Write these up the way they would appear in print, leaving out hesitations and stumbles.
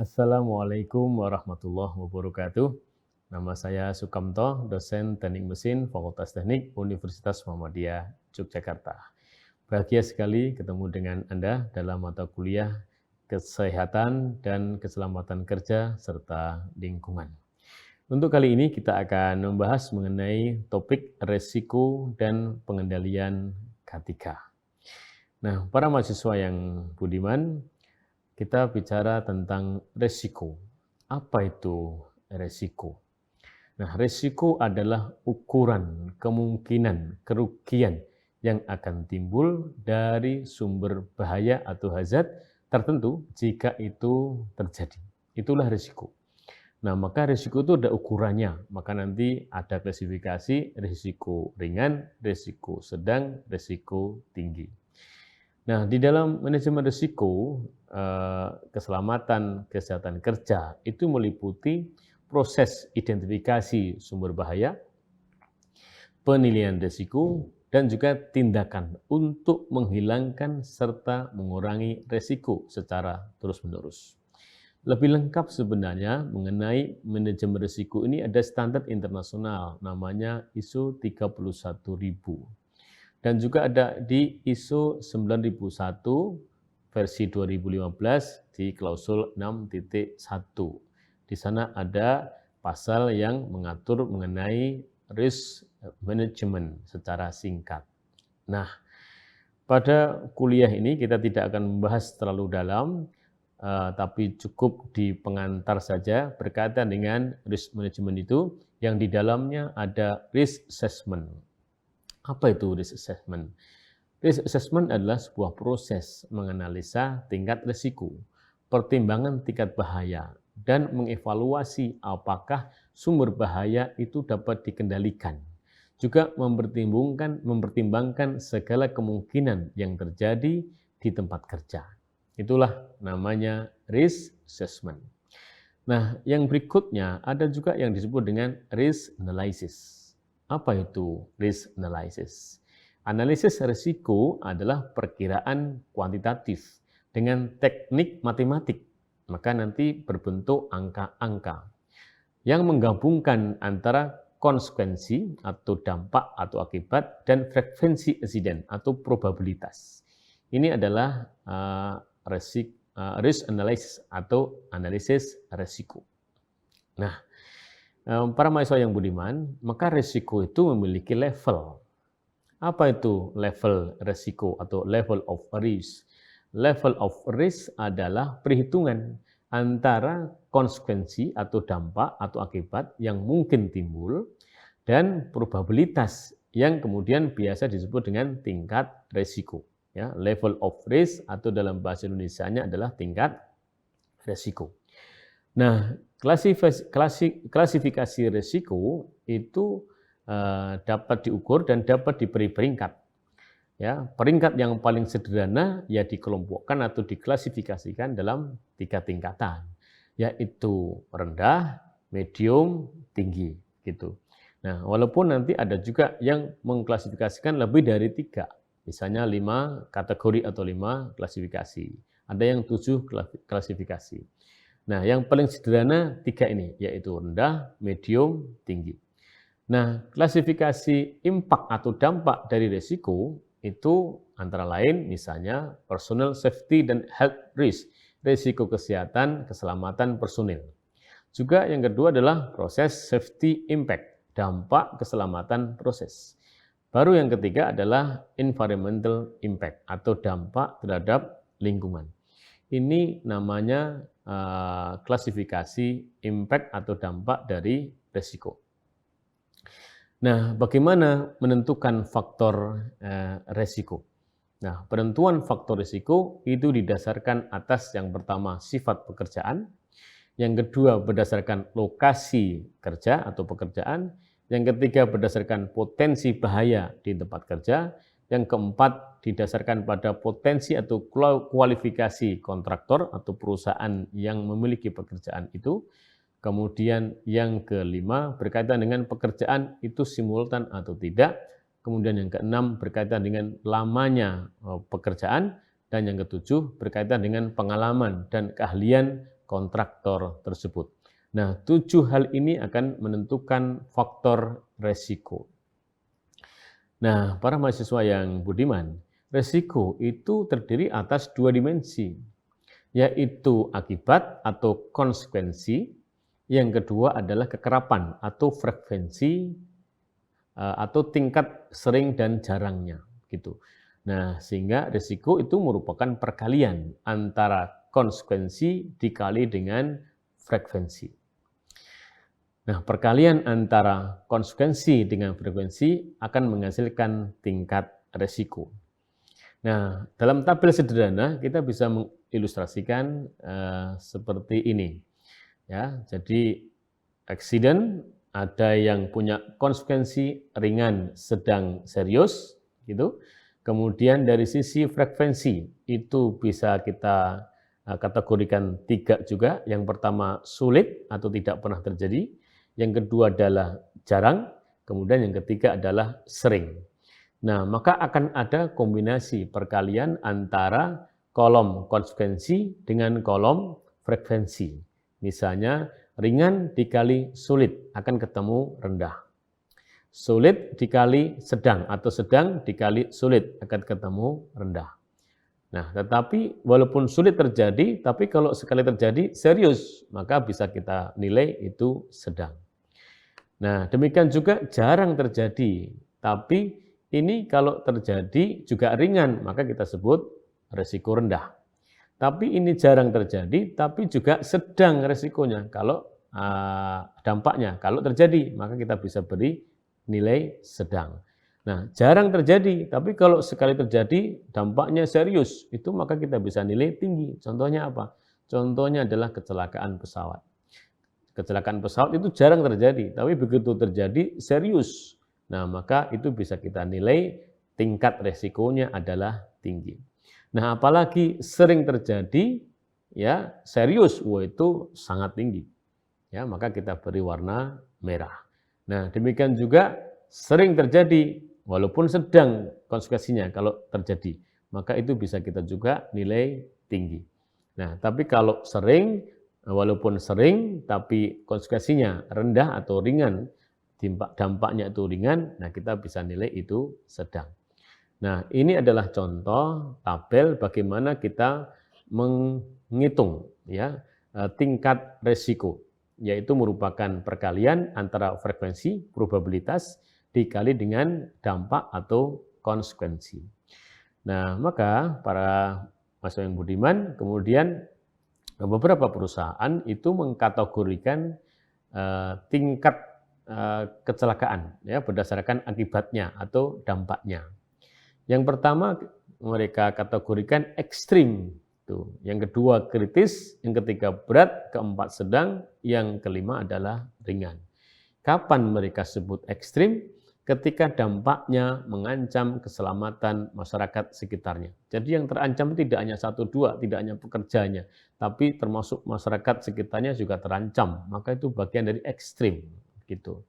Assalamualaikum warahmatullahi wabarakatuh. Nama saya Sukamto, dosen Teknik Mesin Fakultas Teknik Universitas Muhammadiyah Yogyakarta. Bahagia sekali ketemu dengan Anda dalam mata kuliah Kesehatan dan Keselamatan Kerja serta Lingkungan. Untuk kali ini kita akan membahas mengenai topik resiko dan pengendalian K3. Nah, para mahasiswa yang budiman, kita bicara tentang resiko. Apa itu resiko? Nah, resiko adalah ukuran kemungkinan kerugian yang akan timbul dari sumber bahaya atau hazard tertentu jika itu terjadi. Itulah resiko. Nah, maka risiko itu ada ukurannya. Maka nanti ada klasifikasi risiko ringan, risiko sedang, risiko tinggi. Nah, di dalam manajemen risiko, keselamatan kesehatan kerja itu meliputi proses identifikasi sumber bahaya, penilaian risiko, dan juga tindakan untuk menghilangkan serta mengurangi risiko secara terus-menerus. Lebih lengkap sebenarnya mengenai manajemen risiko ini ada standar internasional namanya ISO 31000 dan juga ada di ISO 9001 versi 2015 di klausul 6.1. Di sana ada pasal yang mengatur mengenai risk management secara singkat. Nah, pada kuliah ini kita tidak akan membahas terlalu dalam, tapi cukup di pengantar saja berkaitan dengan risk management itu yang di dalamnya ada risk assessment. Apa itu risk assessment? Risk assessment adalah sebuah proses menganalisa tingkat risiko, pertimbangan tingkat bahaya, dan mengevaluasi apakah sumber bahaya itu dapat dikendalikan. Juga mempertimbangkan segala kemungkinan yang terjadi di tempat kerja. Itulah namanya risk assessment. Nah, yang berikutnya ada juga yang disebut dengan risk analysis. Apa itu risk analysis? Analisis risiko adalah perkiraan kuantitatif dengan teknik matematik, maka nanti berbentuk angka-angka yang menggabungkan antara konsekuensi atau dampak atau akibat dan frekuensi insiden atau probabilitas. Ini adalah risk analysis atau analisis risiko. Nah, para mahasiswa yang budiman, maka risiko itu memiliki level. Apa itu level risiko atau level of risk? Level of risk adalah perhitungan antara konsekuensi atau dampak atau akibat yang mungkin timbul dan probabilitas yang kemudian biasa disebut dengan tingkat risiko. Ya, level of risk atau dalam bahasa Indonesianya adalah tingkat risiko. Nah, klasifikasi risiko itu dapat diukur dan dapat diberi peringkat. Ya, peringkat yang paling sederhana ya dikelompokkan atau diklasifikasikan dalam 3 tingkatan, yaitu rendah, medium, tinggi, gitu. Nah, walaupun nanti ada juga yang mengklasifikasikan lebih dari 3. Misalnya 5 kategori atau 5 klasifikasi. Ada yang 7 klasifikasi. Nah, yang paling sederhana 3 ini, yaitu rendah, medium, tinggi. Nah, klasifikasi impact atau dampak dari risiko itu antara lain misalnya personal safety dan health risk, risiko kesehatan, keselamatan personil. Juga yang kedua adalah proses safety impact, dampak keselamatan proses. Baru yang ketiga adalah environmental impact atau dampak terhadap lingkungan. Ini namanya klasifikasi impact atau dampak dari risiko. Nah, bagaimana menentukan faktor risiko? Nah, penentuan faktor risiko itu didasarkan atas yang pertama sifat pekerjaan, yang kedua berdasarkan lokasi kerja atau pekerjaan, yang ketiga berdasarkan potensi bahaya di tempat kerja, yang keempat didasarkan pada potensi atau kualifikasi kontraktor atau perusahaan yang memiliki pekerjaan itu, kemudian yang kelima berkaitan dengan pekerjaan itu simultan atau tidak, kemudian yang keenam berkaitan dengan lamanya pekerjaan, dan yang ketujuh berkaitan dengan pengalaman dan keahlian kontraktor tersebut. Nah, 7 hal ini akan menentukan faktor resiko. Nah, para mahasiswa yang budiman, resiko itu terdiri atas 2 dimensi, yaitu akibat atau konsekuensi. Yang kedua adalah kekerapan atau frekuensi atau tingkat sering dan jarangnya, gitu. Nah, sehingga resiko itu merupakan perkalian antara konsekuensi dikali dengan frekuensi. Nah, perkalian antara konsekuensi dengan frekuensi akan menghasilkan tingkat resiko. Nah, dalam tabel sederhana kita bisa mengilustrasikan seperti ini. Ya, jadi accident ada yang punya konsekuensi ringan, sedang, serius, gitu. Kemudian dari sisi frekuensi itu bisa kita kategorikan 3 juga. Yang pertama sulit atau tidak pernah terjadi, yang kedua adalah jarang, kemudian yang ketiga adalah sering. Nah, maka akan ada kombinasi perkalian antara kolom konsekuensi dengan kolom frekuensi. Misalnya ringan dikali sulit akan ketemu rendah. Sulit dikali sedang atau sedang dikali sulit akan ketemu rendah. Nah, tetapi walaupun sulit terjadi, tapi kalau sekali terjadi serius, maka bisa kita nilai itu sedang. Nah, demikian juga jarang terjadi, tapi ini kalau terjadi juga ringan, maka kita sebut resiko rendah. Tapi ini jarang terjadi, tapi juga sedang resikonya kalau dampaknya. Kalau terjadi, maka kita bisa beri nilai sedang. Nah, jarang terjadi, tapi kalau sekali terjadi dampaknya serius, itu maka kita bisa nilai tinggi. Contohnya apa? Contohnya adalah kecelakaan pesawat. Kecelakaan pesawat itu jarang terjadi, tapi begitu terjadi serius. Nah, maka itu bisa kita nilai tingkat resikonya adalah tinggi. Nah, apalagi sering terjadi, ya serius, wah itu sangat tinggi. Ya, maka kita beri warna merah. Nah, demikian juga sering terjadi, walaupun sedang konsekuensinya kalau terjadi, maka itu bisa kita juga nilai tinggi. Nah, tapi kalau sering, walaupun sering, tapi konsekuensinya rendah atau ringan, dampaknya itu ringan, nah kita bisa nilai itu sedang. Nah, ini adalah contoh tabel bagaimana kita menghitung ya tingkat resiko, yaitu merupakan perkalian antara frekuensi, probabilitas dikali dengan dampak atau konsekuensi. Nah, maka para mahasiswa yang budiman, kemudian beberapa perusahaan itu mengkategorikan tingkat kecelakaan ya berdasarkan akibatnya atau dampaknya. Yang pertama mereka kategorikan ekstrim, tuh. Yang kedua kritis, yang ketiga berat, keempat sedang, yang kelima adalah ringan. Kapan mereka sebut ekstrim? Ketika dampaknya mengancam keselamatan masyarakat sekitarnya. Jadi yang terancam tidak hanya 1-2, tidak hanya pekerjanya, tapi termasuk masyarakat sekitarnya juga terancam. Maka itu bagian dari ekstrim, gitu.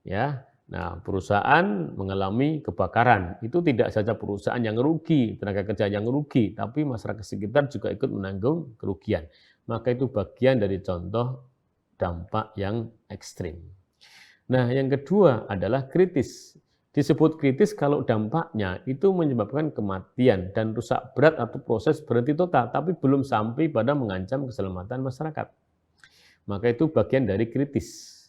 Ya. Nah, perusahaan mengalami kebakaran, itu tidak saja perusahaan yang rugi, tenaga kerja yang rugi, tapi masyarakat sekitar juga ikut menanggung kerugian. Maka itu bagian dari contoh dampak yang ekstrim. Nah, yang kedua adalah kritis. Disebut kritis kalau dampaknya itu menyebabkan kematian dan rusak berat atau proses berhenti total, tapi belum sampai pada mengancam keselamatan masyarakat. Maka itu bagian dari kritis.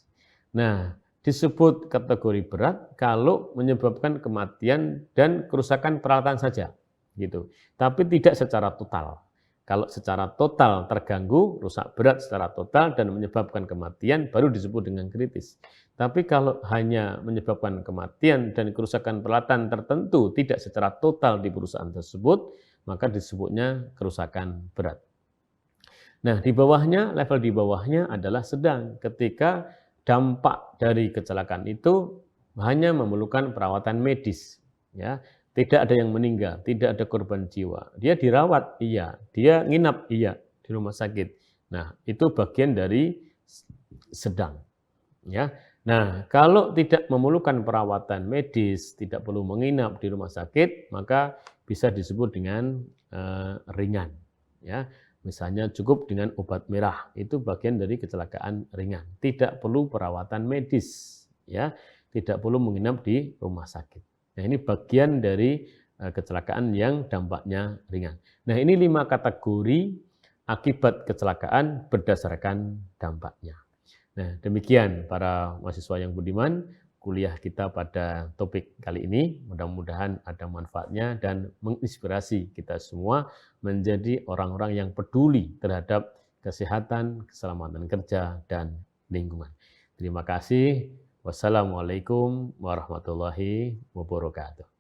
Nah, disebut kategori berat kalau menyebabkan kematian dan kerusakan peralatan saja, gitu. Tapi tidak secara total. Kalau secara total terganggu, rusak berat secara total dan menyebabkan kematian, baru disebut dengan kritis. Tapi kalau hanya menyebabkan kematian dan kerusakan peralatan tertentu tidak secara total di perusahaan tersebut, maka disebutnya kerusakan berat. Nah, di bawahnya, level di bawahnya adalah sedang, ketika dampak dari kecelakaan itu hanya memerlukan perawatan medis, ya. Tidak ada yang meninggal, tidak ada korban jiwa. Dia dirawat, iya. Dia nginap, iya, di rumah sakit. Nah, itu bagian dari sedang, ya. Nah, kalau tidak memerlukan perawatan medis, tidak perlu menginap di rumah sakit, maka bisa disebut dengan ringan, ya. Misalnya cukup dengan obat merah, itu bagian dari kecelakaan ringan. Tidak perlu perawatan medis, ya, tidak perlu menginap di rumah sakit. Nah, ini bagian dari kecelakaan yang dampaknya ringan. Nah, ini 5 kategori akibat kecelakaan berdasarkan dampaknya. Nah, demikian para mahasiswa yang budiman, kuliah kita pada topik kali ini. Mudah-mudahan ada manfaatnya dan menginspirasi kita semua menjadi orang-orang yang peduli terhadap kesehatan, keselamatan kerja, dan lingkungan. Terima kasih. Wassalamualaikum warahmatullahi wabarakatuh.